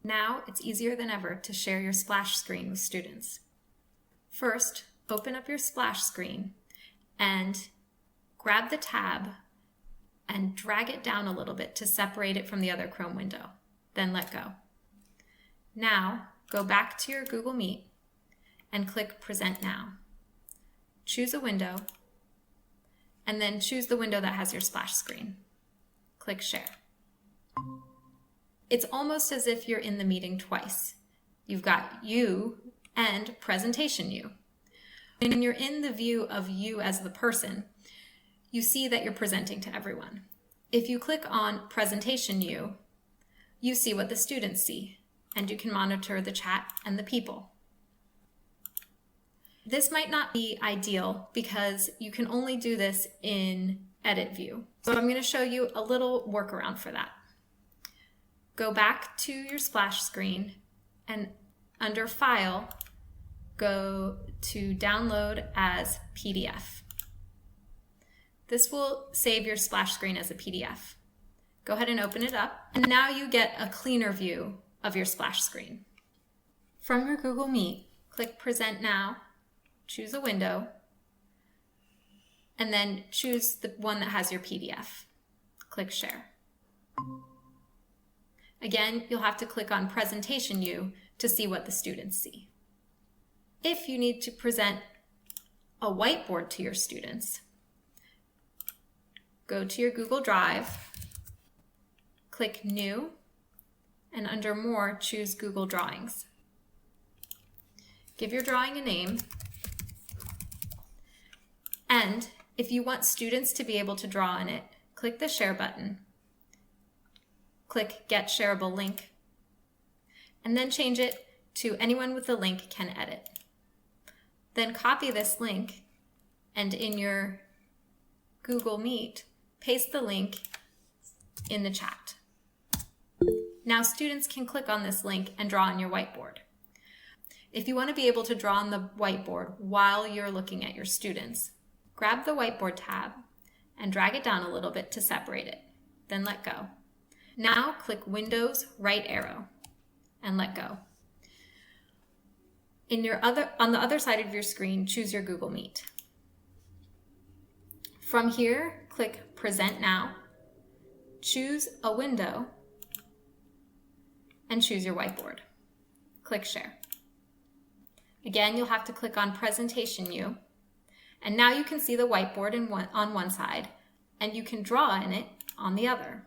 Now it's easier than ever to share your splash screen with students. First, open up your splash screen and grab the tab and drag it down a little bit to separate it from the other Chrome window. Then let go. Now, go back to your Google Meet and click Present Now. Choose a window, and then choose the window that has your splash screen. Click Share. It's almost as if you're in the meeting twice. You've got you and presentation you. When you're in the view of you as the person, you see that you're presenting to everyone. If you click on Presentation You, you see what the students see, and you can monitor the chat and the people. This might not be ideal because you can only do this in Edit View. So I'm going to show you a little workaround for that. Go back to your splash screen and under File, go to Download as PDF. This will save your splash screen as a PDF. Go ahead and open it up, and now you get a cleaner view of your splash screen. From your Google Meet, click Present Now, choose a window, and then choose the one that has your PDF. Click Share. Again, you'll have to click on Presentation You to see what the students see. If you need to present a whiteboard to your students, go to your Google Drive, click New, and under More, choose Google Drawings. Give your drawing a name, and if you want students to be able to draw in it, click the Share button, click Get Shareable Link, and then change it to anyone with a link can edit. Then copy this link, and in your Google Meet, paste the link in the chat. Now students can click on this link and draw on your whiteboard. If you want to be able to draw on the whiteboard while you're looking at your students, grab the whiteboard tab and drag it down a little bit to separate it. Then let go. Now click Windows right arrow and let go. On the other side of your screen, choose your Google Meet. From here, click Present Now, choose a window, and choose your whiteboard. Click Share. Again, you'll have to click on Presentation You, and now you can see the whiteboard on one side, and you can draw in it on the other.